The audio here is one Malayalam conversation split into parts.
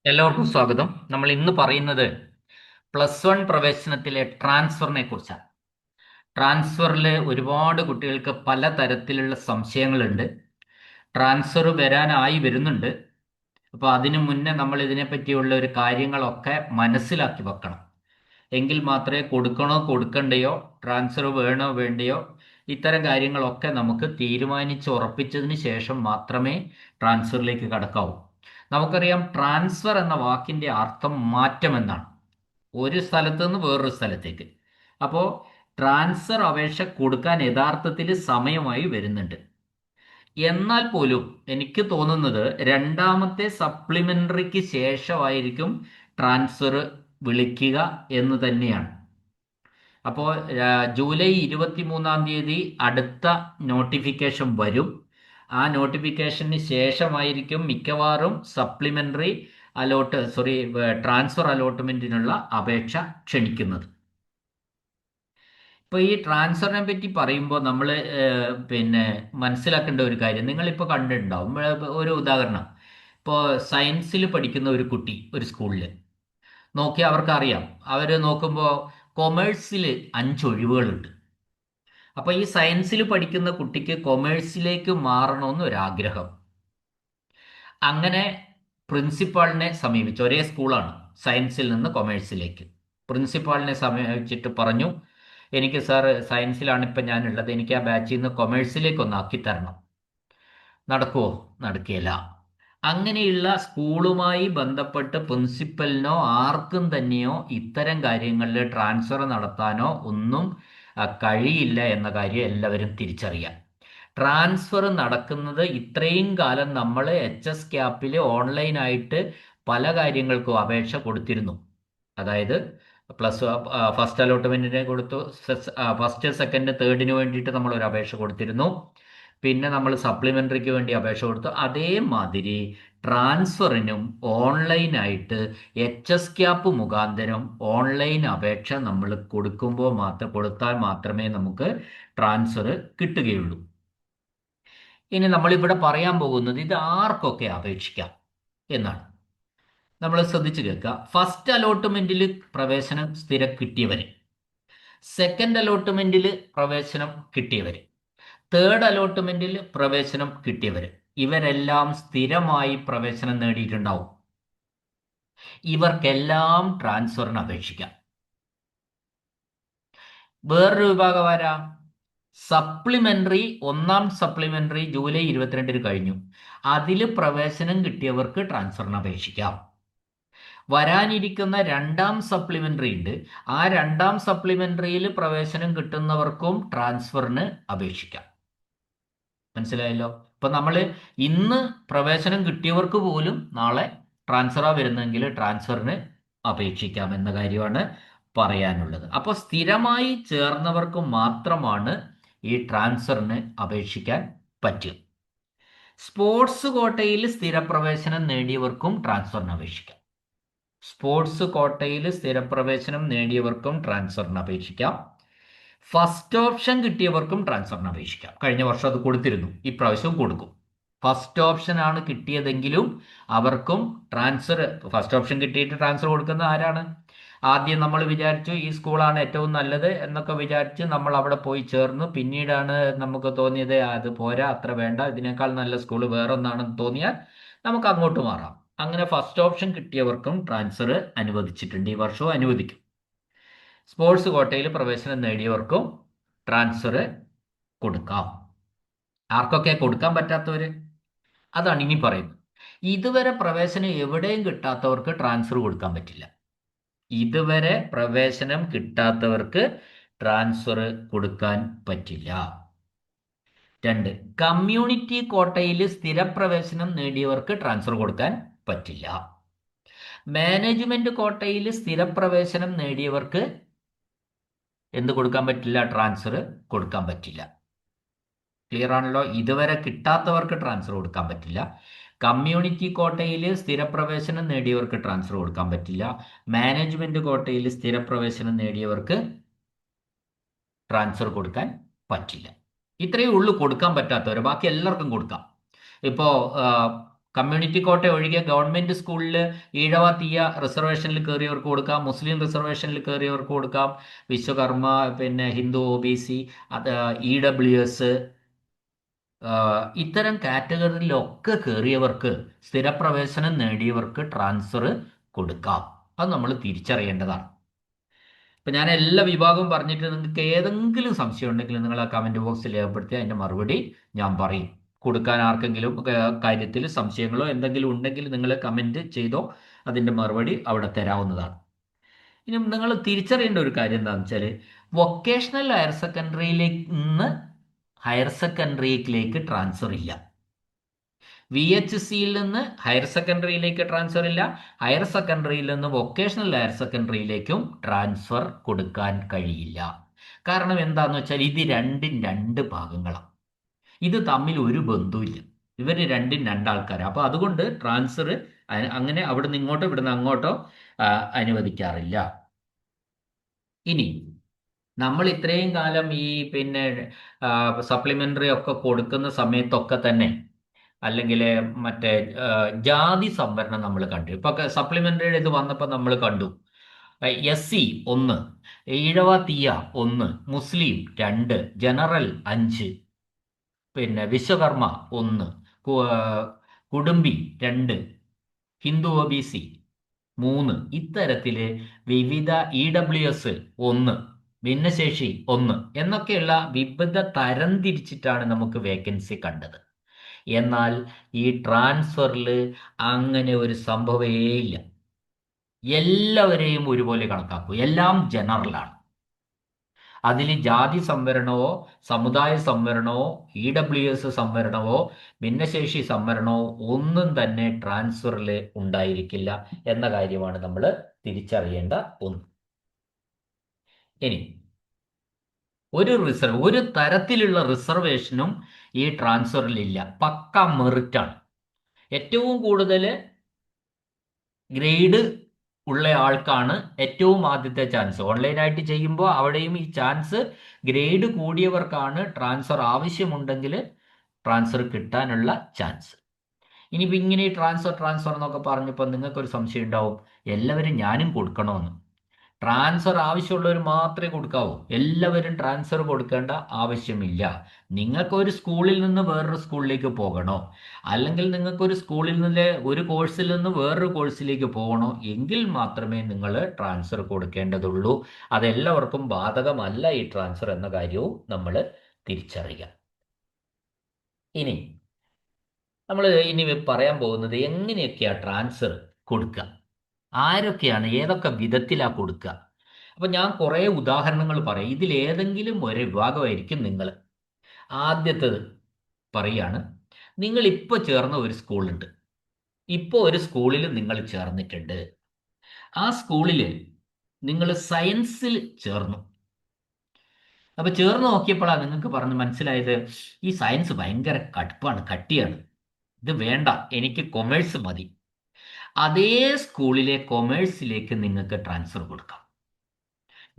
എല്ലാവർക്കും സ്വാഗതം. നമ്മൾ ഇന്ന് പറയുന്നത് +1 പ്രവേശനത്തിലെ ട്രാൻസ്ഫറിനെ കുറിച്ചാണ്. ട്രാൻസ്ഫറിൽ ഒരുപാട് കുട്ടികൾക്ക് പല തരത്തിലുള്ള സംശയങ്ങളുണ്ട്. ട്രാൻസ്ഫർ വരാനായി വരുന്നുണ്ട്. അപ്പോൾ അതിനു മുന്നേ നമ്മൾ ഇതിനെപ്പറ്റിയുള്ള ഒരു കാര്യങ്ങളൊക്കെ മനസ്സിലാക്കി വെക്കണം. എങ്കിൽ മാത്രമേ കൊടുക്കണോ കൊടുക്കണ്ടയോ, ട്രാൻസ്ഫർ വേണോ വേണ്ടയോ, ഇത്തരം കാര്യങ്ങളൊക്കെ നമുക്ക് തീരുമാനിച്ച് ഉറപ്പിച്ചതിന് ശേഷം മാത്രമേ ട്രാൻസ്ഫറിലേക്ക് കടക്കാവൂ. നമുക്കറിയാം, ട്രാൻസ്ഫർ എന്ന വാക്കിന്റെ അർത്ഥം മാറ്റം എന്നാണ്, ഒരു സ്ഥലത്ത് നിന്ന് വേറൊരു സ്ഥലത്തേക്ക്. അപ്പോൾ ട്രാൻസ്ഫർ അപേക്ഷ കൊടുക്കാൻ യഥാർത്ഥത്തിൽ സമയമായി വരുന്നുണ്ട്. എന്നാൽ പോലും എനിക്ക് തോന്നുന്നത് രണ്ടാമത്തെ സപ്ലിമെന്ററിക്ക് ശേഷമായിരിക്കും ട്രാൻസ്ഫർ വിളിക്കുക എന്ന് തന്നെയാണ്. അപ്പോൾ ജൂലൈ 23 അടുത്ത നോട്ടിഫിക്കേഷൻ വരും. ആ നോട്ടിഫിക്കേഷന് ശേഷമായിരിക്കും മിക്കവാറും ട്രാൻസ്ഫർ അലോട്ട്മെന്റിനുള്ള അപേക്ഷ ക്ഷണിക്കുന്നത്. ഇപ്പോൾ ഈ ട്രാൻസ്ഫറിനെ പറ്റി പറയുമ്പോൾ നമ്മൾ പിന്നെ മനസ്സിലാക്കേണ്ട ഒരു കാര്യം നിങ്ങളിപ്പോൾ കണ്ടിട്ടുണ്ടാവും. ഒരു ഉദാഹരണം, ഇപ്പോൾ സയൻസിൽ പഠിക്കുന്ന ഒരു കുട്ടി ഒരു സ്കൂളിൽ നോക്കിയാൽ അവർക്കറിയാം. അവർ നോക്കുമ്പോൾ കൊമേഴ്സിൽ 5 ഒഴിവുകളുണ്ട്. അപ്പോൾ ഈ സയൻസിൽ പഠിക്കുന്ന കുട്ടിക്ക് കൊമേഴ്സിലേക്ക് മാറണമെന്ന് ഒരാഗ്രഹം. അങ്ങനെ പ്രിൻസിപ്പാളിനെ സമീപിച്ചു. ഒരേ സ്കൂളാണ്, സയൻസിൽ നിന്ന് കൊമേഴ്സിലേക്ക്. പ്രിൻസിപ്പാളിനെ സമീപിച്ചിട്ട് പറഞ്ഞു, എനിക്ക് സാർ സയൻസിലാണ് ഇപ്പം ഞാനുള്ളത്, എനിക്ക് ആ ബാച്ചിൽ നിന്ന് കൊമേഴ്സിലേക്ക് ഒന്ന് ആക്കി തരണം. നടക്കുമോ? നടക്കുകയില്ല. അങ്ങനെയുള്ള സ്കൂളുമായി ബന്ധപ്പെട്ട് പ്രിൻസിപ്പലിനോ ആർക്കും തന്നെയോ ഇത്തരം കാര്യങ്ങളിൽ ട്രാൻസ്ഫർ നടത്താനോ ഒന്നും കഴിയില്ല എന്ന കാര്യം എല്ലാവരും തിരിച്ചറിയാം. ട്രാൻസ്ഫർ നടക്കുന്നത് ഇത്രയും കാലം നമ്മൾ HSCAP ഓൺലൈനായിട്ട് പല കാര്യങ്ങൾക്കും അപേക്ഷ കൊടുത്തിരുന്നു. അതായത് ഫസ്റ്റ് അലോട്ട്മെന്റിനെ കൊടുത്തു, ഫസ്റ്റ് സെക്കൻഡ് തേർഡിന് വേണ്ടിയിട്ട് നമ്മൾ ഒരു അപേക്ഷ കൊടുത്തിരുന്നു. പിന്നെ നമ്മൾ സപ്ലിമെന്ററിക്ക് വേണ്ടി അപേക്ഷ കൊടുത്തു. അതേമാതിരി ട്രാൻസ്ഫറിനും ഓൺലൈനായിട്ട് HSCAP മുഖാന്തരം ഓൺലൈൻ അപേക്ഷ നമ്മൾ കൊടുത്താൽ മാത്രമേ നമുക്ക് ട്രാൻസ്ഫർ കിട്ടുകയുള്ളൂ. ഇനി നമ്മളിവിടെ പറയാൻ പോകുന്നത് ഇത് ആർക്കൊക്കെ അപേക്ഷിക്കാം എന്നാണ്. നമ്മൾ ശ്രദ്ധിച്ചു കേൾക്കുക. ഫസ്റ്റ് അലോട്ട്മെന്റിൽ പ്രവേശനം സ്ഥിരം കിട്ടിയവര്, സെക്കൻഡ് അലോട്ട്മെന്റിൽ പ്രവേശനം കിട്ടിയവര്, തേർഡ് അലോട്ട്മെന്റിൽ പ്രവേശനം കിട്ടിയവര്, ഇവരെല്ലാം സ്ഥിരമായി പ്രവേശനം നേടിയിട്ടുണ്ടാവും. ഇവർക്കെല്ലാം ട്രാൻസ്ഫറിന് അപേക്ഷിക്കാം. വേറൊരു വിഭാഗം ആരാ? സപ്ലിമെന്ററി, ഒന്നാം സപ്ലിമെന്ററി ജൂലൈ 22 കഴിഞ്ഞു. അതിൽ പ്രവേശനം കിട്ടിയവർക്ക് ട്രാൻസ്ഫറിന് അപേക്ഷിക്കാം. വരാനിരിക്കുന്ന രണ്ടാം സപ്ലിമെന്ററി ഉണ്ട്. ആ രണ്ടാം സപ്ലിമെന്ററിയിൽ പ്രവേശനം കിട്ടുന്നവർക്കും ട്രാൻസ്ഫറിന് അപേക്ഷിക്കാം. മനസ്സിലായല്ലോ? ഇപ്പൊ നമ്മൾ ഇന്ന് പ്രവേശനം കിട്ടിയവർക്ക് പോലും നാളെ ട്രാൻസ്ഫറാ വരുന്നെങ്കിൽ ട്രാൻസ്ഫറിന് അപേക്ഷിക്കാം എന്ന കാര്യമാണ് പറയാനുള്ളത്. അപ്പോൾ സ്ഥിരമായി ചേർന്നവർക്ക് മാത്രമാണ് ഈ ട്രാൻസ്ഫറിന് അപേക്ഷിക്കാൻ പറ്റുക. സ്പോർട്സ് കോട്ടയിൽ സ്ഥിരപ്രവേശനം നേടിയവർക്കും ട്രാൻസ്ഫറിന് അപേക്ഷിക്കാം. സ്പോർട്സ് കോട്ടയിൽ സ്ഥിരപ്രവേശനം നേടിയവർക്കും ട്രാൻസ്ഫറിന് അപേക്ഷിക്കാം. ഫസ്റ്റ് ഓപ്ഷൻ കിട്ടിയവർക്കും ട്രാൻസ്ഫറിന് അപേക്ഷിക്കാം. കഴിഞ്ഞ വർഷം അത് കൊടുത്തിരുന്നു, ഇപ്രാവശ്യവും കൊടുക്കും. ഫസ്റ്റ് ഓപ്ഷൻ ആണ് കിട്ടിയതെങ്കിലും അവർക്കും ഫസ്റ്റ് ഓപ്ഷൻ കിട്ടിയിട്ട് ട്രാൻസ്ഫർ കൊടുക്കുന്ന ആരാണ്? ആദ്യം നമ്മൾ വിചാരിച്ചു ഈ സ്കൂളാണ് ഏറ്റവും നല്ലത് എന്നൊക്കെ വിചാരിച്ച് നമ്മൾ അവിടെ പോയി ചേർന്നു. പിന്നീടാണ് നമുക്ക് തോന്നിയത് അത് പോരാ, അത്ര വേണ്ട, ഇതിനേക്കാൾ നല്ല സ്കൂൾ വേറൊന്നാണെന്ന് തോന്നിയാൽ നമുക്ക് അങ്ങോട്ട് മാറാം. അങ്ങനെ ഫസ്റ്റ് ഓപ്ഷൻ കിട്ടിയവർക്കും ട്രാൻസ്ഫർ അനുവദിച്ചിട്ടുണ്ട്, ഈ വർഷവും അനുവദിക്കും. സ്പോർട്സ് കോട്ടയിൽ പ്രവേശനം നേടിയവർക്കും ട്രാൻസ്ഫർ കൊടുക്കാം. ആർക്കൊക്കെ കൊടുക്കാൻ പറ്റാത്തവര്? അതാണ് ഇനി പറയുന്നത്. ഇതുവരെ പ്രവേശനം എവിടെയും കിട്ടാത്തവർക്ക് ട്രാൻസ്ഫർ കൊടുക്കാൻ പറ്റില്ല. ഇതുവരെ പ്രവേശനം കിട്ടാത്തവർക്ക് ട്രാൻസ്ഫർ കൊടുക്കാൻ പറ്റില്ല. 2, കമ്മ്യൂണിറ്റി കോട്ടയിൽ സ്ഥിരപ്രവേശനം നേടിയവർക്ക് ട്രാൻസ്ഫർ കൊടുക്കാൻ പറ്റില്ല. മാനേജ്മെന്റ് കോട്ടയിൽ സ്ഥിരപ്രവേശനം നേടിയവർക്ക് എന്ത് കൊടുക്കാൻ പറ്റില്ല? ട്രാൻസ്ഫർ കൊടുക്കാൻ പറ്റില്ല. ക്ലിയർ ആണല്ലോ? ഇതുവരെ കിട്ടാത്തവർക്ക് ട്രാൻസ്ഫർ കൊടുക്കാൻ പറ്റില്ല. കമ്മ്യൂണിറ്റി കോട്ടയിൽ സ്ഥിരപ്രവേശനം നേടിയവർക്ക് ട്രാൻസ്ഫർ കൊടുക്കാൻ പറ്റില്ല. മാനേജ്മെന്റ് കോട്ടയിൽ സ്ഥിരപ്രവേശനം നേടിയവർക്ക് ട്രാൻസ്ഫർ കൊടുക്കാൻ പറ്റില്ല. ഇത്രയേ ഉള്ളൂ കൊടുക്കാൻ പറ്റാത്തവർ. ബാക്കി എല്ലാവർക്കും കൊടുക്കാം. ഇപ്പോൾ കമ്മ്യൂണിറ്റി കോട്ട ഒഴികെ ഗവൺമെന്റ് സ്കൂളിൽ ഈഴവ തീയ റിസർവേഷനിൽ കയറിയവർക്ക് കൊടുക്കാം, മുസ്ലിം റിസർവേഷനിൽ കയറിയവർക്ക് കൊടുക്കാം, വിശ്വകർമ്മ, പിന്നെ ഹിന്ദു ഒ ബി സി, അത് EWS, ഇത്തരം കാറ്റഗറിയിലൊക്കെ കയറിയവർക്ക്, സ്ഥിരപ്രവേശനം നേടിയവർക്ക് ട്രാൻസ്ഫർ കൊടുക്കാം. അത് നമ്മൾ തിരിച്ചറിയേണ്ടതാണ്. ഇപ്പം ഞാൻ എല്ലാ വിഭാഗവും പറഞ്ഞിട്ട് നിങ്ങൾക്ക് ഏതെങ്കിലും സംശയം ഉണ്ടെങ്കിൽ നിങ്ങൾ ആ കമൻറ്റ് ബോക്സിൽ രേഖപ്പെടുത്തി അതിൻ്റെ മറുപടി ഞാൻ പറയും. കൊടുക്കാൻ ആർക്കെങ്കിലും കാര്യത്തിൽ സംശയങ്ങളോ എന്തെങ്കിലും ഉണ്ടെങ്കിൽ നിങ്ങൾ കമൻറ്റ് ചെയ്തോ, അതിൻ്റെ മറുപടി അവിടെ തരാവുന്നതാണ്. ഇനി നിങ്ങൾ തിരിച്ചറിയേണ്ട ഒരു കാര്യം എന്താണെന്ന് വെച്ചാൽ, വൊക്കേഷണൽ ഹയർ സെക്കൻഡറിയിലേക്ക് നിന്ന് ഹയർ സെക്കൻഡറിയിലേക്ക് ട്രാൻസ്ഫർ ഇല്ല. VHCയിൽ നിന്ന് ഹയർ സെക്കൻഡറിയിലേക്ക് ട്രാൻസ്ഫർ ഇല്ല. ഹയർ സെക്കൻഡറിയിൽ നിന്ന് വൊക്കേഷണൽ ഹയർ സെക്കൻഡറിയിലേക്കും ട്രാൻസ്ഫർ കൊടുക്കാൻ കഴിയില്ല. കാരണം എന്താണെന്ന് വെച്ചാൽ ഇത് രണ്ടും രണ്ട് ഭാഗങ്ങളാണ്. ഇത് തമ്മിൽ ഒരു ബന്ധവുമില്ല. ഇവർ രണ്ടും രണ്ടാൾക്കാരാണ്. അപ്പോൾ അതുകൊണ്ട് ട്രാൻസ്ഫർ അങ്ങനെ അവിടെ നിന്ന് ഇങ്ങോട്ടോ ഇവിടുന്ന് അങ്ങോട്ടോ അനുവദിക്കാറില്ല. ഇനി നമ്മൾ ഇത്രയും കാലം ഈ പിന്നെ സപ്ലിമെൻ്ററി ഒക്കെ കൊടുക്കുന്ന സമയത്തൊക്കെ തന്നെ, അല്ലെങ്കിൽ മറ്റേ ജാതി സംവരണം നമ്മൾ കണ്ടു. ഇപ്പൊ സപ്ലിമെന്ററിയുടെ ഇത് വന്നപ്പോൾ നമ്മൾ കണ്ടു SC 1, ഈഴവ തീയ 1, മുസ്ലിം 2, ജനറൽ 5, പിന്നെ വിശ്വകർമ്മ 1, കുടുംബി 2, ഹിന്ദു OBC 3, ഇത്തരത്തില് വിവിധ EWS 1, ഭിന്നശേഷി 1 എന്നൊക്കെയുള്ള വിവിധ തരം തിരിച്ചിട്ടാണ് നമുക്ക് വേക്കൻസി കണ്ടത്. എന്നാൽ ഈ ട്രാൻസ്ഫറിൽ അങ്ങനെ ഒരു സംഭവമേയില്ല. എല്ലാവരെയും ഒരുപോലെ കണക്കാക്കും. എല്ലാം ജനറലാണ്. അതിൽ ജാതി സംവരണമോ സമുദായ സംവരണമോ EWS സംവരണമോ ഭിന്നശേഷി സംവരണമോ ഒന്നും തന്നെ ട്രാൻസ്ഫറിൽ ഉണ്ടായിരിക്കില്ല എന്ന കാര്യമാണ് നമ്മൾ തിരിച്ചറിയേണ്ട ഒന്ന്. ഇനി ഒരു തരത്തിലുള്ള റിസർവേഷനും ഈ ട്രാൻസ്ഫറിലില്ല. പക്ക മെറിറ്റാണ്. ഏറ്റവും കൂടുതൽ ഗ്രേഡ് ഉള്ള ആൾക്കാണ് ഏറ്റവും ആദ്യത്തെ ചാൻസ്. ഓൺലൈനായിട്ട് ചെയ്യുമ്പോൾ അവിടെയും ഈ ചാൻസ് ഗ്രേഡ് കൂടിയവർക്കാണ് ട്രാൻസ്ഫർ ആവശ്യമുണ്ടെങ്കിൽ ട്രാൻസ്ഫർ കിട്ടാനുള്ള ചാൻസ്. ഇനിയിപ്പോൾ ഇങ്ങനെ ട്രാൻസ്ഫർ എന്നൊക്കെ പറഞ്ഞപ്പോൾ നിങ്ങൾക്കൊരു സംശയം ഉണ്ടാവും, എല്ലാവരും ഞാനും കൊടുക്കണമെന്ന്. ട്രാൻസ്ഫർ ആവശ്യമുള്ളവർ മാത്രമേ കൊടുക്കാവൂ. എല്ലാവരും ട്രാൻസ്ഫർ കൊടുക്കേണ്ട ആവശ്യമില്ല. നിങ്ങൾക്ക് ഒരു സ്കൂളിൽ നിന്ന് വേറൊരു സ്കൂളിലേക്ക് പോകണോ, അല്ലെങ്കിൽ നിങ്ങൾക്ക് ഒരു സ്കൂളിൽ നിന്ന് ഒരു കോഴ്സിൽ നിന്ന് വേറൊരു കോഴ്സിലേക്ക് പോകണോ എങ്കിൽ മാത്രമേ നിങ്ങൾ ട്രാൻസ്ഫർ കൊടുക്കേണ്ടതുള്ളൂ. അതെല്ലാവർക്കും ബാധകമല്ല ഈ ട്രാൻസ്ഫർ എന്ന കാര്യവും നമ്മൾ തിരിച്ചറിയുക. ഇനി നമ്മൾ പറയാൻ പോകുന്നത് എങ്ങനെയൊക്കെയാണ് ട്രാൻസ്ഫർ കൊടുക്കുക, ആരൊക്കെയാണ് ഏതൊക്കെ വിധത്തിലാണ് കൊടുക്കുക. അപ്പം ഞാൻ കുറേ ഉദാഹരണങ്ങൾ പറയാം. ഇതിലേതെങ്കിലും ഒരു വിഭാഗമായിരിക്കും നിങ്ങൾ. ആദ്യത്തേത് പറയാണ്, നിങ്ങളിപ്പോൾ ചേർന്ന ഒരു സ്കൂളുണ്ട്. ഇപ്പോൾ ഒരു സ്കൂളിൽ നിങ്ങൾ ചേർന്നിട്ടുണ്ട്. ആ സ്കൂളിൽ നിങ്ങൾ സയൻസിൽ ചേർന്നു. അപ്പോൾ ചേർന്ന് നോക്കിയപ്പോഴാണ് നിങ്ങൾക്ക് പറഞ്ഞ് മനസ്സിലായത്, ഈ സയൻസ് ഭയങ്കര കട്ടിയാണ്, ഇത് വേണ്ട, എനിക്ക് കൊമേഴ്സ് മതി. അതേ സ്കൂളിലെ കൊമേഴ്സിലേക്ക് നിങ്ങൾക്ക് ട്രാൻസ്ഫർ കൊടുക്കാം.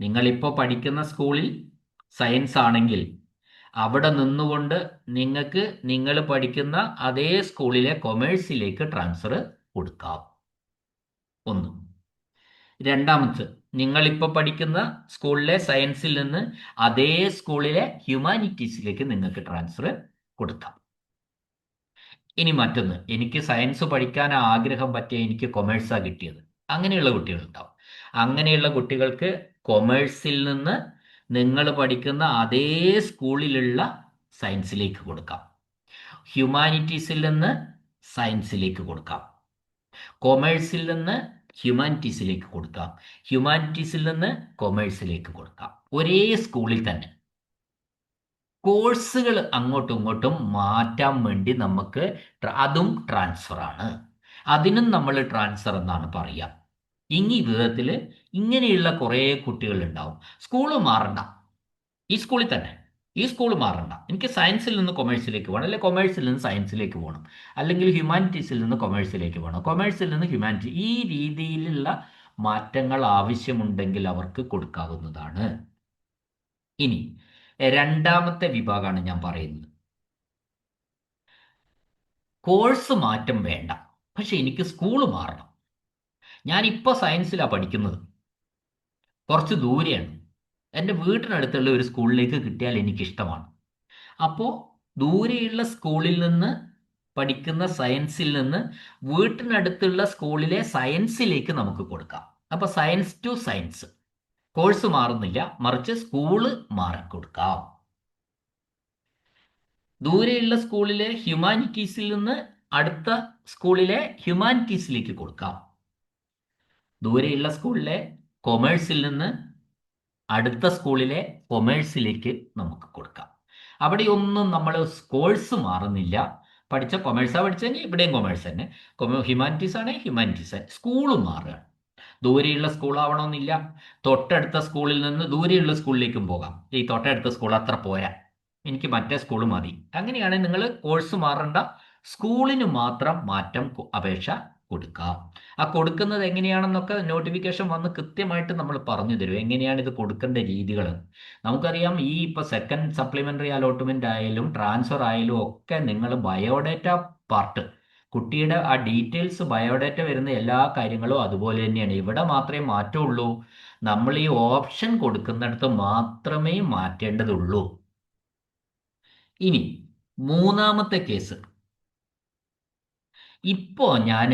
നിങ്ങളിപ്പോൾ പഠിക്കുന്ന സ്കൂളിൽ സയൻസ് ആണെങ്കിൽ അവിടെ നിന്നുകൊണ്ട് നിങ്ങൾക്ക് നിങ്ങൾ പഠിക്കുന്ന അതേ സ്കൂളിലെ കൊമേഴ്സിലേക്ക് ട്രാൻസ്ഫർ കൊടുക്കാം. ഒന്ന്. രണ്ടാമത്, നിങ്ങളിപ്പോൾ പഠിക്കുന്ന സ്കൂളിലെ സയൻസിൽ നിന്ന് അതേ സ്കൂളിലെ ഹ്യൂമാനിറ്റീസിലേക്ക് നിങ്ങൾക്ക് ട്രാൻസ്ഫർ കൊടുക്കാം. ഇനി മറ്റൊന്ന്, എനിക്ക് സയൻസ് പഠിക്കാൻ ആഗ്രഹം പറ്റിയ എനിക്ക് കൊമേഴ്സാണ് കിട്ടിയത്, അങ്ങനെയുള്ള കുട്ടികളുണ്ടാവും. അങ്ങനെയുള്ള കുട്ടികൾക്ക് കൊമേഴ്സിൽ നിന്ന് നിങ്ങൾ പഠിക്കുന്ന അതേ സ്കൂളിലുള്ള സയൻസിലേക്ക് കൊടുക്കാം. ഹ്യൂമാനിറ്റീസിൽ നിന്ന് സയൻസിലേക്ക് കൊടുക്കാം. കൊമേഴ്സിൽ നിന്ന് ഹ്യൂമാനിറ്റീസിലേക്ക് കൊടുക്കാം. ഹ്യൂമാനിറ്റീസിൽ നിന്ന് കൊമേഴ്സിലേക്ക് കൊടുക്കാം. ഒരേ സ്കൂളിൽ തന്നെ. കോഴ്സുകൾ അങ്ങോട്ടും ഇങ്ങോട്ടും മാറ്റാൻ വേണ്ടി നമുക്ക് അതും ട്രാൻസ്ഫറാണ്. അതിനും നമ്മൾ ട്രാൻസ്ഫർ എന്നാണ് പറയുക. ഈ വിധത്തിൽ ഇങ്ങനെയുള്ള കുറേ കുട്ടികളുണ്ടാവും. സ്കൂൾ മാറണ്ട, ഈ സ്കൂളിൽ തന്നെ, ഈ സ്കൂൾ മാറണ്ട, എനിക്ക് സയൻസിൽ നിന്ന് കൊമേഴ്സിലേക്ക് പോകണം, അല്ലെങ്കിൽ കൊമേഴ്സിൽ നിന്ന് സയൻസിലേക്ക് പോകണം, അല്ലെങ്കിൽ ഹ്യൂമാനിറ്റീസിൽ നിന്ന് കൊമേഴ്സിലേക്ക് പോകണം, കൊമേഴ്സിൽ നിന്ന് ഹ്യൂമാനിറ്റി, ഈ രീതിയിലുള്ള മാറ്റങ്ങൾ ആവശ്യമുണ്ടെങ്കിൽ അവർക്ക് കൊടുക്കാവുന്നതാണ്. ഇനി രണ്ടാമത്തെ വിഭാഗമാണ് ഞാൻ പറയുന്നത്. കോഴ്സ് മാറ്റം വേണ്ട, പക്ഷെ എനിക്ക് സ്കൂൾ മാറണം. ഞാനിപ്പോൾ സയൻസിലാണ് പഠിക്കുന്നത്, കുറച്ച് ദൂരെയാണ്. എൻ്റെ വീട്ടിനടുത്തുള്ള ഒരു സ്കൂളിലേക്ക് കിട്ടിയാൽ എനിക്കിഷ്ടമാണ്. അപ്പോൾ ദൂരെയുള്ള സ്കൂളിൽ നിന്ന് പഠിക്കുന്ന സയൻസിൽ നിന്ന് വീട്ടിനടുത്തുള്ള സ്കൂളിലെ സയൻസിലേക്ക് നമുക്ക് കൊടുക്കാം. അപ്പോൾ സയൻസ് ടു സയൻസ്, കോഴ്സ് മാറുന്നില്ല, മറിച്ച് സ്കൂള് മാറിക്കൊടുക്കാം. ദൂരെയുള്ള സ്കൂളിലെ ഹ്യൂമാനിറ്റീസിൽ നിന്ന് അടുത്ത സ്കൂളിലെ ഹ്യൂമാനിറ്റീസിലേക്ക് കൊടുക്കാം. ദൂരെയുള്ള സ്കൂളിലെ കൊമേഴ്സിൽ നിന്ന് അടുത്ത സ്കൂളിലെ കൊമേഴ്സിലേക്ക് നമുക്ക് കൊടുക്കാം. അവിടെയൊന്നും നമ്മൾ കോഴ്സ് മാറുന്നില്ല. പഠിച്ച കൊമേഴ്സാണ് പഠിച്ചെങ്കിൽ ഇവിടെയും കൊമേഴ്സ് തന്നെ, ഹ്യൂമാനിറ്റീസ് ആണെങ്കിൽ ഹ്യൂമാനിറ്റീസ്, സ്കൂളും മാറുകയാണ്. ദൂരെയുള്ള സ്കൂളാവണമെന്നില്ല. തൊട്ടടുത്ത സ്കൂളിൽ നിന്ന് ദൂരെയുള്ള സ്കൂളിലേക്കും പോകാം. ഈ തൊട്ടടുത്ത സ്കൂൾ അത്ര പോരാ, എനിക്ക് മറ്റേ സ്കൂൾ മതി. അങ്ങനെയാണെങ്കിൽ നിങ്ങൾ കോഴ്സ് മാറേണ്ട, സ്കൂളിന് മാത്രം മാറ്റം അപേക്ഷ കൊടുക്കാം. ആ കൊടുക്കുന്നത് എങ്ങനെയാണെന്നൊക്കെ നോട്ടിഫിക്കേഷൻ വന്ന് കൃത്യമായിട്ട് നമ്മൾ പറഞ്ഞു തരും, എങ്ങനെയാണ് ഇത് കൊടുക്കേണ്ട രീതികൾ. നമുക്കറിയാം, ഈ ഇപ്പോൾ സെക്കൻഡ് സപ്ലിമെൻ്ററി അലോട്ട്മെൻ്റ് ആയാലും ട്രാൻസ്ഫർ ആയാലും ഒക്കെ നിങ്ങൾ ബയോഡേറ്റ പാർട്ട്, കുട്ടിയുടെ ആ ഡീറ്റെയിൽസ് ബയോഡേറ്റ വരുന്ന എല്ലാ കാര്യങ്ങളും അതുപോലെ തന്നെയാണ്. ഇവിടെ മാത്രമേ മാറ്റമുള്ളൂ, നമ്മൾ ഈ ഓപ്ഷൻ കൊടുക്കുന്നിടത്ത് മാത്രമേ മാറ്റേണ്ടതുള്ളൂ. ഇനി മൂന്നാമത്തെ കേസ്, ഇപ്പോൾ ഞാൻ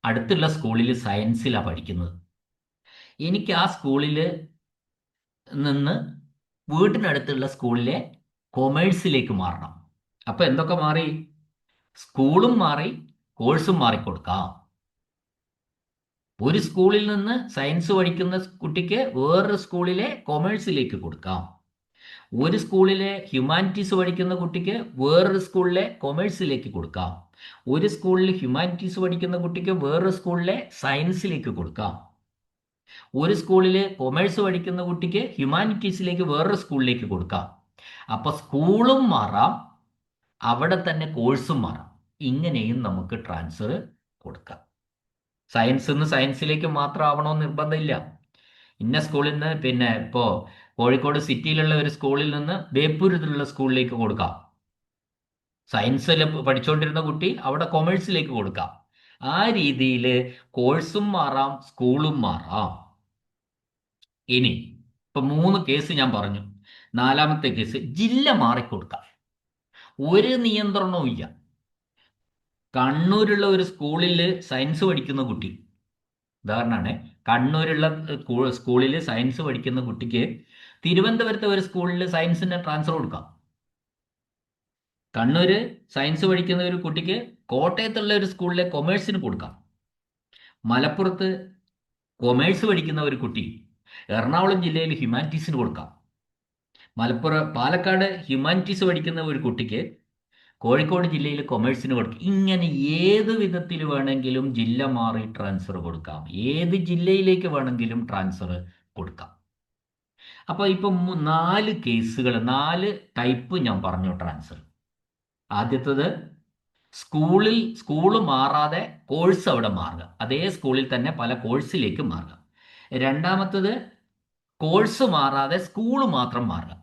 അടുത്തുള്ള സ്കൂളിൽ സയൻസിലാണ് പഠിക്കുന്നത്. എനിക്ക് ആ സ്കൂളിൽ നിന്ന് വീട്ടിനടുത്തുള്ള സ്കൂളിലെ കൊമേഴ്സിലേക്ക് മാറണം. അപ്പോൾ എന്തൊക്കെ മാറി? സ്കൂളും മാറി, കോഴ്സും മാറിക്കൊടുക്കാം. ഒരു സ്കൂളിൽ നിന്ന് സയൻസ് പഠിക്കുന്ന കുട്ടിക്ക് വേറൊരു സ്കൂളിലെ കൊമേഴ്സിലേക്ക് കൊടുക്കാം. ഒരു സ്കൂളിലെ ഹ്യൂമാനിറ്റീസ് പഠിക്കുന്ന കുട്ടിക്ക് വേറൊരു സ്കൂളിലെ കൊമേഴ്സിലേക്ക് കൊടുക്കാം. ഒരു സ്കൂളിൽ ഹ്യൂമാനിറ്റീസ് പഠിക്കുന്ന കുട്ടിക്ക് വേറൊരു സ്കൂളിലെ സയൻസിലേക്ക് കൊടുക്കാം. ഒരു സ്കൂളിൽ കൊമേഴ്സ് പഠിക്കുന്ന കുട്ടിക്ക് ഹ്യൂമാനിറ്റീസിലേക്ക് വേറൊരു സ്കൂളിലേക്ക് കൊടുക്കാം. അപ്പോൾ സ്കൂളും മാറാം, അവിടെ തന്നെ കോഴ്സും മാറാം. ഇങ്ങനെയും നമുക്ക് ട്രാൻസ്ഫർ കൊടുക്കാം. സയൻസിൽ നിന്ന് സയൻസിലേക്ക് മാത്രം ആവണമെന്ന് നിർബന്ധമില്ല. ഇന്ന സ്കൂളിൽ നിന്ന്, പിന്നെ ഇപ്പോൾ കോഴിക്കോട് സിറ്റിയിലുള്ള ഒരു സ്കൂളിൽ നിന്ന് ബേപ്പൂരിലുള്ള സ്കൂളിലേക്ക് കൊടുക്കാം. സയൻസിൽ പഠിച്ചുകൊണ്ടിരുന്ന കുട്ടി അവിടെ കൊമേഴ്സിലേക്ക് കൊടുക്കാം. ആ രീതിയിൽ കോഴ്സും മാറാം, സ്കൂളും മാറാം. ഇനി ഇപ്പൊ 3 കേസ് ഞാൻ പറഞ്ഞു. നാലാമത്തെ കേസ്, ജില്ല മാറിക്കൊടുക്കാം. ഒരു നിയന്ത്രണവും ഇല്ല. കണ്ണൂരുള്ള ഒരു സ്കൂളിൽ സയൻസ് പഠിക്കുന്ന കുട്ടി, ഉദാഹരണമാണ്, കണ്ണൂരുള്ള സ്കൂളിൽ സയൻസ് പഠിക്കുന്ന കുട്ടിക്ക് തിരുവനന്തപുരത്തെ ഒരു സ്കൂളിൽ സയൻസിന് ട്രാൻസ്ഫർ കൊടുക്കാം. കണ്ണൂര് സയൻസ് പഠിക്കുന്ന ഒരു കുട്ടിക്ക് കോട്ടയത്തുള്ള ഒരു സ്കൂളിലെ കൊമേഴ്സിന് കൊടുക്കാം. മലപ്പുറത്ത് കൊമേഴ്സ് പഠിക്കുന്ന ഒരു കുട്ടി എറണാകുളം ജില്ലയിൽ ഹ്യൂമാനിറ്റീസിന് കൊടുക്കാം. പാലക്കാട് ഹ്യൂമാനിറ്റീസ് പഠിക്കുന്ന ഒരു കുട്ടിക്ക് കോഴിക്കോട് ജില്ലയിൽ കൊമേഴ്സിന് കൊടുക്കാം. ഇങ്ങനെ ഏത് വിധത്തിൽ വേണമെങ്കിലും ജില്ല മാറി ട്രാൻസ്ഫർ കൊടുക്കാം. ഏത് ജില്ലയിലേക്ക് വേണമെങ്കിലും ട്രാൻസ്ഫർ കൊടുക്കാം. അപ്പോൾ ഇപ്പം 4 കേസുകൾ, 4 ടൈപ്പ് ഞാൻ പറഞ്ഞു ട്രാൻസ്ഫർ. ആദ്യത്തത്, സ്കൂള് മാറാതെ കോഴ്സ് അവിടെ മാറുക, അതേ സ്കൂളിൽ തന്നെ പല കോഴ്സിലേക്ക് മാറുക. രണ്ടാമത്തത്, കോഴ്സ് മാറാതെ സ്കൂള് മാത്രം മാറുക,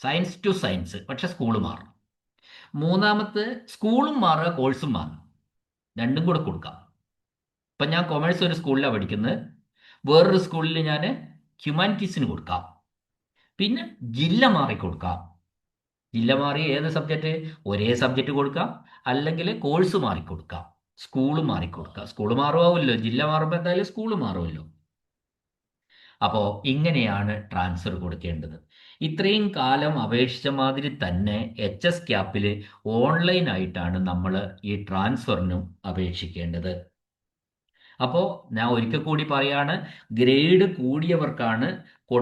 സയൻസ് ടു സയൻസ്, പക്ഷെ സ്കൂള് മാറണം. മൂന്നാമത്തെ, സ്കൂളും മാറുക കോഴ്സും മാറുക, രണ്ടും കൂടെ കൊടുക്കാം. ഇപ്പം ഞാൻ കൊമേഴ്സ് ഒരു സ്കൂളിലാണ് പഠിക്കുന്നത്, വേറൊരു സ്കൂളിൽ ഞാൻ ഹ്യൂമാനിറ്റീസിന് കൊടുക്കാം. പിന്നെ ജില്ല മാറി കൊടുക്കാം. ജില്ല മാറി ഏത് സബ്ജക്റ്റ്? ഒരേ സബ്ജക്റ്റ് കൊടുക്കാം, അല്ലെങ്കിൽ കോഴ്സ് മാറിക്കൊടുക്കാം, സ്കൂള് മാറിക്കൊടുക്കാം. സ്കൂള് മാറുമല്ലോ, ജില്ല മാറുമ്പോൾ എന്തായാലും സ്കൂള് മാറുമല്ലോ. അപ്പോൾ ഇങ്ങനെയാണ് ട്രാൻസ്ഫർ കൊടുക്കേണ്ടത്. ഇത്രയും കാലം അപേക്ഷിച്ച മാതിരി തന്നെ HS ക്യാപ്പിൽ ഓൺലൈനായിട്ടാണ് നമ്മൾ ഈ ട്രാൻസ്ഫറിനും അപേക്ഷിക്കേണ്ടത്. അപ്പോൾ ഞാൻ ഒരിക്കൽ കൂടി പറയാണ്, ഗ്രേഡ് കൂടിയവർക്കാണ്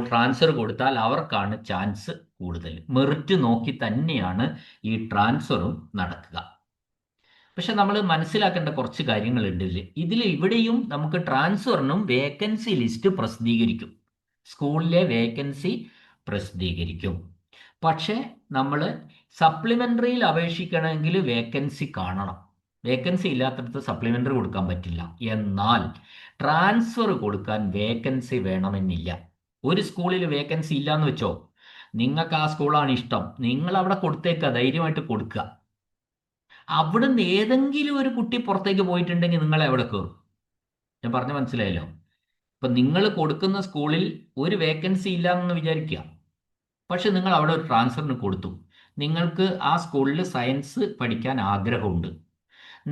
ട്രാൻസ്ഫർ കൊടുത്താൽ അവർക്കാണ് ചാൻസ് കൂടുതൽ. മെറിറ്റ് നോക്കി തന്നെയാണ് ഈ ട്രാൻസ്ഫറും നടക്കുക. പക്ഷെ നമ്മൾ മനസ്സിലാക്കേണ്ട കുറച്ച് കാര്യങ്ങളുണ്ട് ഇവിടെയും നമുക്ക് ട്രാൻസ്ഫറിനും വേക്കൻസി ലിസ്റ്റ് പ്രസിദ്ധീകരിക്കും, സ്കൂളിലെ വേക്കൻസി പ്രസിദ്ധീകരിക്കും. പക്ഷേ നമ്മൾ സപ്ലിമെൻ്ററിയിൽ അപേക്ഷിക്കണമെങ്കിൽ വേക്കൻസി കാണണം. വേക്കൻസി ഇല്ലാത്തടത്ത് സപ്ലിമെൻ്ററി കൊടുക്കാൻ പറ്റില്ല. എന്നാൽ ട്രാൻസ്ഫർ കൊടുക്കാൻ വേക്കൻസി വേണമെന്നില്ല. ഒരു സ്കൂളിൽ വേക്കൻസി ഇല്ലയെന്ന് വെച്ചോ, നിങ്ങൾക്ക് ആ സ്കൂളാണ് ഇഷ്ടം, നിങ്ങൾ അവിടെ കൊടുത്തേക്കുക, ധൈര്യമായിട്ട് കൊടുക്കുക. അവിടുന്ന് ഏതെങ്കിലും ഒരു കുട്ടി പുറത്തേക്ക് പോയിട്ടുണ്ടെങ്കിൽ നിങ്ങൾ എവിടെ കയറും? ഞാൻ പറഞ്ഞ മനസ്സിലായല്ലോ. ഇപ്പൊ നിങ്ങൾ കൊടുക്കുന്ന സ്കൂളിൽ ഒരു വേക്കൻസി ഇല്ല എന്ന് വിചാരിക്കുക. പക്ഷെ നിങ്ങൾ അവിടെ ഒരു ട്രാൻസ്ഫറിന് കൊടുത്തു. നിങ്ങൾക്ക് ആ സ്കൂളിൽ സയൻസ് പഠിക്കാൻ ആഗ്രഹമുണ്ട്.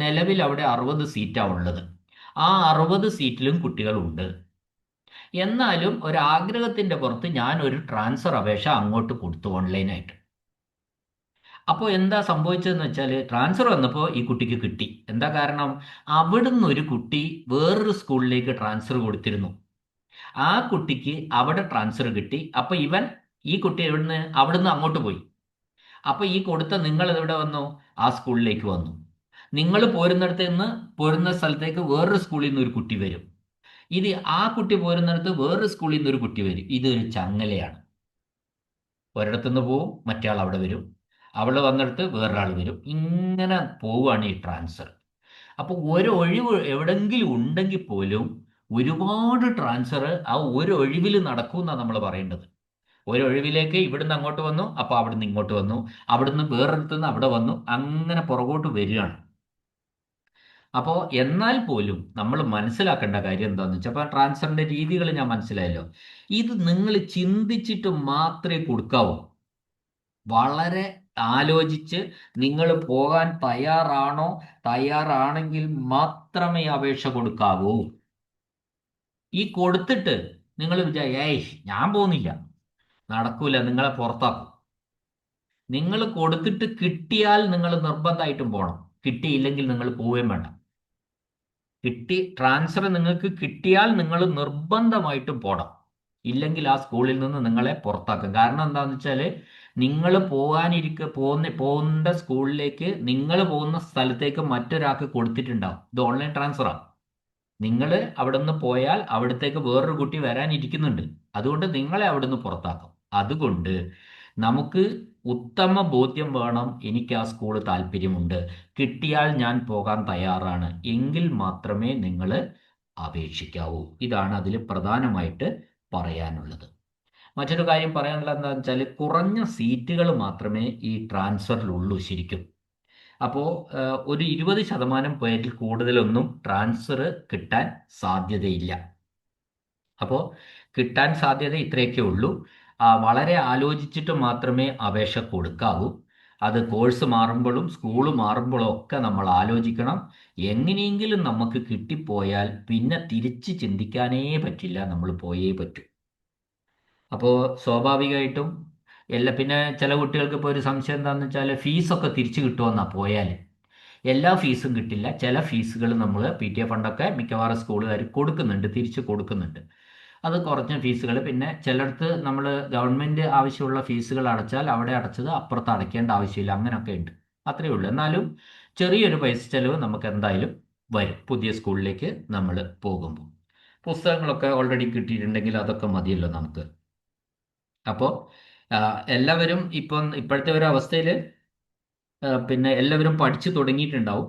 നിലവിൽ അവിടെ 60 സീറ്റാണ് ഉള്ളത്. ആ 60 സീറ്റിലും കുട്ടികളുണ്ട്. എന്നാലും ഒരാഗ്രഹത്തിന്റെ പുറത്ത് ഞാൻ ഒരു ട്രാൻസ്ഫർ അപേക്ഷ അങ്ങോട്ട് കൊടുത്തു ഓൺലൈനായിട്ട്. അപ്പോൾ എന്താ സംഭവിച്ചതെന്ന് വെച്ചാൽ ട്രാൻസ്ഫർ വന്നപ്പോൾ ഈ കുട്ടിക്ക് കിട്ടി. എന്താ കാരണം? അവിടുന്ന് ഒരു കുട്ടി വേറൊരു സ്കൂളിലേക്ക് ട്രാൻസ്ഫർ കൊടുത്തിരുന്നു. ആ കുട്ടിക്ക് അവിടെ ട്രാൻസ്ഫർ കിട്ടി. അപ്പൊ ഈ കുട്ടി അവിടുന്ന് അങ്ങോട്ട് പോയി. അപ്പൊ ഈ കൊടുത്ത നിങ്ങൾ എവിടെ വന്നു? ആ സ്കൂളിലേക്ക് വന്നു. നിങ്ങൾ പോരുന്നിടത്ത് നിന്ന് പോരുന്ന സ്ഥലത്തേക്ക് വേറൊരു സ്കൂളിൽ നിന്ന് ഒരു കുട്ടി വരും. ഇത് ആ കുട്ടി പോരുന്നിടത്ത് വേറൊരു സ്കൂളിൽ നിന്ന് ഒരു കുട്ടി വരും. ഇതൊരു ചങ്ങലയാണ്. ഒരിടത്തുനിന്ന് പോവും, മറ്റേ ആൾ അവിടെ വരും. അവൾ വന്നിടത്ത് വേറൊരാൾ വരും. ഇങ്ങനെ പോവുകയാണ് ഈ ട്രാൻസ്ഫർ. അപ്പോൾ ഒരു ഒഴിവ് എവിടെങ്കിലും ഉണ്ടെങ്കിൽ പോലും ഒരുപാട് ട്രാൻസ്ഫർ ആ ഒരു ഒഴിവിൽ നടക്കുമെന്നാണ് നമ്മൾ പറയേണ്ടത്. ഒരൊഴിവിലേക്ക് ഇവിടുന്ന് അങ്ങോട്ട് വന്നു, അപ്പോൾ അവിടുന്ന് ഇങ്ങോട്ട് വന്നു, അവിടുന്ന് വേറൊരിടത്തുനിന്ന് അവിടെ വന്നു, അങ്ങനെ പുറകോട്ട് വരികയാണ്. അപ്പോൾ എന്നാൽ പോലും നമ്മൾ മനസ്സിലാക്കേണ്ട കാര്യം എന്താണെന്ന് വെച്ചാൽ, അപ്പോൾ ട്രാൻസ്ഫറിന്റെ രീതികൾ ഞാൻ മനസ്സിലായല്ലോ. ഇത് നിങ്ങൾ ചിന്തിച്ചിട്ട് മാത്രമേ കൊടുക്കാവൂ. വളരെ ആലോചിച്ച് നിങ്ങൾ പോകാൻ തയ്യാറാണോ, തയ്യാറാണെങ്കിൽ മാത്രമേ അപേക്ഷ കൊടുക്കാവൂ. ഈ കൊടുത്തിട്ട് നിങ്ങൾ ഏയ് ഞാൻ പോകുന്നില്ല, നടക്കൂല, നിങ്ങളെ പുറത്താക്കും. നിങ്ങൾ കൊടുത്തിട്ട് കിട്ടിയാൽ നിങ്ങൾ നിർബന്ധമായിട്ടും പോകണം. കിട്ടിയില്ലെങ്കിൽ നിങ്ങൾ പോവുകയും വേണ്ട. ട്രാൻസ്ഫർ നിങ്ങൾക്ക് കിട്ടിയാൽ നിങ്ങൾ നിർബന്ധമായിട്ടും പോകണം. ഇല്ലെങ്കിൽ ആ സ്കൂളിൽ നിന്ന് നിങ്ങളെ പുറത്താക്കും. കാരണം എന്താണെന്ന് വെച്ചാൽ നിങ്ങൾ പോകുന്ന സ്കൂളിലേക്ക്, നിങ്ങൾ പോകുന്ന സ്ഥലത്തേക്ക് മറ്റൊരാൾക്ക് കൊടുത്തിട്ടുണ്ടാവും. ഇത് ഓൺലൈൻ ട്രാൻസ്ഫറാണ്. നിങ്ങൾ അവിടെ നിന്ന് പോയാൽ അവിടത്തേക്ക് വേറൊരു കുട്ടി വരാനിരിക്കുന്നുണ്ട്. അതുകൊണ്ട് നിങ്ങളെ അവിടെ നിന്ന് പുറത്താക്കും. അതുകൊണ്ട് നമുക്ക് ഉത്തമ ബോധ്യം വേണം. എനിക്ക് ആ സ്കൂൾ താല്പര്യമുണ്ട്, കിട്ടിയാൽ ഞാൻ പോകാൻ തയ്യാറാണ്, എങ്കിൽ മാത്രമേ നിങ്ങൾ അപേക്ഷിക്കാവൂ. ഇതാണ് അതിൽ പ്രധാനമായിട്ട് പറയാനുള്ളത്. മറ്റൊരു കാര്യം പറയാനുള്ളത് എന്താണെന്ന് വെച്ചാൽ, കുറഞ്ഞ സീറ്റുകൾ മാത്രമേ ഈ ട്രാൻസ്ഫറിലുള്ളൂ ശരിക്കും. അപ്പോൾ ഒരു 20% പേരിൽ കൂടുതലൊന്നും ട്രാൻസ്ഫർ കിട്ടാൻ സാധ്യതയില്ല. അപ്പോൾ കിട്ടാൻ സാധ്യത ഇത്രയൊക്കെ ഉള്ളൂ. വളരെ ആലോചിച്ചിട്ട് മാത്രമേ അപേക്ഷ കൊടുക്കാവൂ. അത് കോഴ്സ് മാറുമ്പോഴും സ്കൂൾ മാറുമ്പോഴും ഒക്കെ നമ്മൾ ആലോചിക്കണം. എങ്ങനെയെങ്കിലും നമുക്ക് കിട്ടിപ്പോയാൽ പിന്നെ തിരിച്ച് ചിന്തിക്കാനേ പറ്റില്ല, നമ്മൾ പോയേ പറ്റൂ. അപ്പോൾ സ്വാഭാവികമായിട്ടും പിന്നെ ചില കുട്ടികൾക്ക് ഇപ്പോൾ ഒരു സംശയം എന്താണെന്ന് വെച്ചാൽ, ഫീസൊക്കെ തിരിച്ചു കിട്ടുമെന്നാ പോയാൽ. എല്ലാ ഫീസും കിട്ടില്ല. ചില ഫീസുകൾ നമ്മൾ PTA ഫണ്ടൊക്കെ മിക്കവാറും സ്കൂളുകാർ കൊടുക്കുന്നുണ്ട്, തിരിച്ച് കൊടുക്കുന്നുണ്ട്. അത് കുറഞ്ഞ ഫീസുകൾ. പിന്നെ ചിലടത്ത് നമ്മൾ ഗവൺമെൻറ് ആവശ്യമുള്ള ഫീസുകൾ അടച്ചാൽ അവിടെ അടച്ചത് അപ്പുറത്ത് അടയ്ക്കേണ്ട ആവശ്യമില്ല. അങ്ങനെയൊക്കെ ഉണ്ട്. അത്രയേ ഉള്ളൂ. എന്നാലും ചെറിയൊരു പൈസ ചെലവ് നമുക്ക് എന്തായാലും വരും പുതിയ സ്കൂളിലേക്ക് നമ്മൾ പോകുമ്പോൾ. പുസ്തകങ്ങളൊക്കെ ഓൾറെഡി കിട്ടിയിട്ടുണ്ടെങ്കിൽ അതൊക്കെ മതിയല്ലോ നമുക്ക്. അപ്പോൾ എല്ലാവരും ഇപ്പോഴത്തെ ഒരു അവസ്ഥയിൽ പിന്നെ എല്ലാവരും പഠിച്ചു തുടങ്ങിയിട്ടുണ്ടാവും.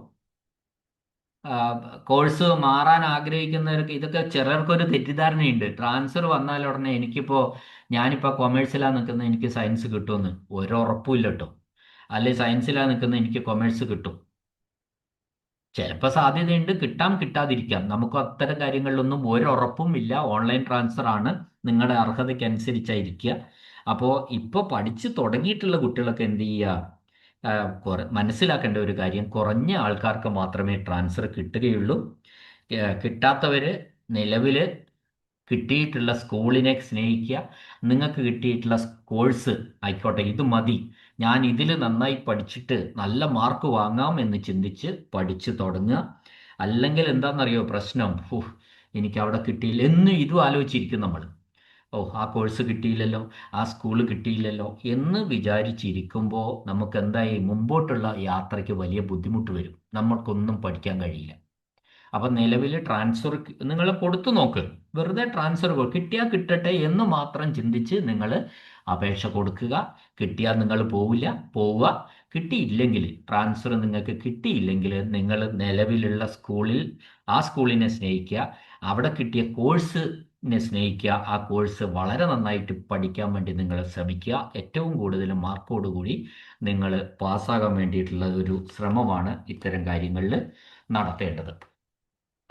കോഴ്സ് മാറാൻ ആഗ്രഹിക്കുന്നവർക്ക് ഇതൊക്കെ ചിലർക്കൊരു തെറ്റിദ്ധാരണയുണ്ട്. ട്രാൻസ്ഫർ വന്നാൽ ഉടനെ ഞാനിപ്പോൾ കൊമേഴ്സിലാണ് നിൽക്കുന്നത്, എനിക്ക് സയൻസ് കിട്ടുമെന്ന് ഒരുറപ്പുമില്ല കേട്ടോ. അല്ലെ സയൻസിലാണ് നിൽക്കുന്നത്, എനിക്ക് കൊമേഴ്സ് കിട്ടും. ചിലപ്പോൾ സാധ്യതയുണ്ട്, കിട്ടാം കിട്ടാതിരിക്കാം. നമുക്ക് അത്തരം കാര്യങ്ങളിലൊന്നും ഒരുറപ്പും ഇല്ല. ഓൺലൈൻ ട്രാൻസ്ഫർ ആണ്, നിങ്ങളുടെ അർഹതയ്ക്കനുസരിച്ചായിരിക്കുക. അപ്പോൾ ഇപ്പോൾ പഠിച്ചു തുടങ്ങിയിട്ടുള്ള കുട്ടികളൊക്കെ എന്ത് ചെയ്യുക? മനസ്സിലാക്കേണ്ട ഒരു കാര്യം, കുറഞ്ഞ ആൾക്കാർക്ക് മാത്രമേ ട്രാൻസ്ഫർ കിട്ടുകയുള്ളൂ. കിട്ടാത്തവർ നിലവിൽ കിട്ടിയിട്ടുള്ള സ്കൂളിനെ സ്നേഹിക്കുക. നിങ്ങൾക്ക് കിട്ടിയിട്ടുള്ള കോഴ്സ് ആയിക്കോട്ടെ, ഇത് മതി, ഞാൻ ഇതിൽ നന്നായി പഠിച്ചിട്ട് നല്ല മാർക്ക് വാങ്ങാം എന്ന് ചിന്തിച്ച് പഠിച്ചു തുടങ്ങുക. അല്ലെങ്കിൽ എന്താണെന്നറിയോ പ്രശ്നം? എനിക്ക് അവിടെ കിട്ടിയില്ല എന്ന് ഇതും ആലോചിച്ചിരിക്കും നമ്മൾ. ആ കോഴ്സ് കിട്ടിയില്ലല്ലോ, ആ സ്കൂൾ കിട്ടിയില്ലല്ലോ എന്ന് വിചാരിച്ചിരിക്കുമ്പോൾ നമുക്ക് എന്തായി മുമ്പോട്ടുള്ള യാത്രയ്ക്ക് വലിയ ബുദ്ധിമുട്ട് വരും. നമ്മൾക്കൊന്നും പഠിക്കാൻ കഴിയില്ല. അപ്പം നിലവിൽ ട്രാൻസ്ഫർ നിങ്ങൾ കൊടുത്തു നോക്ക്. വെറുതെ ട്രാൻസ്ഫർ കിട്ടിയാൽ കിട്ടട്ടെ എന്ന് മാത്രം ചിന്തിച്ച് നിങ്ങൾ അപേക്ഷ കൊടുക്കുക. കിട്ടിയാൽ നിങ്ങൾ പോവുക. കിട്ടിയില്ലെങ്കിൽ, ട്രാൻസ്ഫർ നിങ്ങൾക്ക് കിട്ടിയില്ലെങ്കിൽ, നിങ്ങൾ നിലവിലുള്ള സ്കൂളിൽ ആ സ്കൂളിനെ സ്നേഹിക്കുക. അവിടെ കിട്ടിയ കോഴ്സ് നെ സ്നേഹിക്കുക. ആ കോഴ്സ് വളരെ നന്നായിട്ട് പഠിക്കാൻ വേണ്ടി നിങ്ങൾ ശ്രമിക്കുക. ഏറ്റവും കൂടുതൽ മാർക്കോടുകൂടി നിങ്ങൾ പാസ്സാകാൻ വേണ്ടിയിട്ടുള്ള ഒരു ശ്രമമാണ് ഇത്തരം കാര്യങ്ങളിൽ നടത്തേണ്ടത്.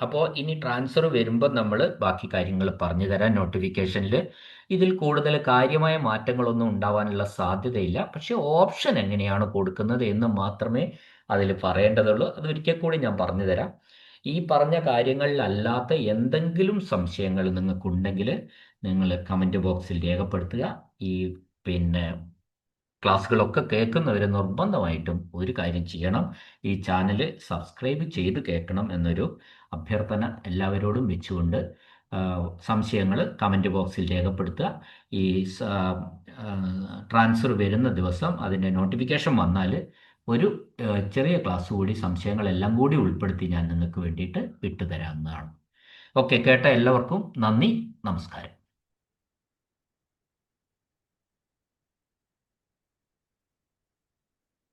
അപ്പോൾ ഇനി ട്രാൻസ്ഫർ വരുമ്പോൾ നമ്മൾ ബാക്കി കാര്യങ്ങൾ പറഞ്ഞു തരാം നോട്ടിഫിക്കേഷനിൽ. ഇതിൽ കൂടുതൽ കാര്യമായ മാറ്റങ്ങളൊന്നും ഉണ്ടാവാനുള്ള സാധ്യതയില്ല. പക്ഷേ ഓപ്ഷൻ എങ്ങനെയാണ് കൊടുക്കുന്നത് എന്ന് മാത്രമേ അതിൽ പറയേണ്ടതുള്ളൂ. അതൊരിക്കൽ കൂടി ഞാൻ പറഞ്ഞു തരാം. ഈ പറഞ്ഞ കാര്യങ്ങളിലല്ലാത്ത എന്തെങ്കിലും സംശയങ്ങൾ നിങ്ങൾക്കുണ്ടെങ്കിൽ നിങ്ങൾ കമൻറ്റ് ബോക്സിൽ രേഖപ്പെടുത്തുക. ഈ പിന്നെ ക്ലാസ്സുകളൊക്കെ കേൾക്കുന്നവർ നിർബന്ധമായിട്ടും ഒരു കാര്യം ചെയ്യണം, ഈ ചാനൽ സബ്സ്ക്രൈബ് ചെയ്ത് കേൾക്കണം എന്നൊരു അഭ്യർത്ഥന എല്ലാവരോടും വെച്ചുകൊണ്ട് സംശയങ്ങൾ കമൻറ്റ് ബോക്സിൽ രേഖപ്പെടുത്തുക. ഈ ട്രാൻസ്ഫർ വരുന്ന ദിവസം അതിൻ്റെ നോട്ടിഫിക്കേഷൻ വന്നാൽ ഒരു ചെറിയ ക്ലാസ് കൂടി സംശയങ്ങളെല്ലാം കൂടി ഉൾപ്പെടുത്തി ഞാൻ നിങ്ങൾക്ക് വേണ്ടിയിട്ട് വിട്ടുതരാവുന്നതാണ്. ഓക്കെ, കേട്ട എല്ലാവർക്കും നന്ദി, നമസ്കാരം.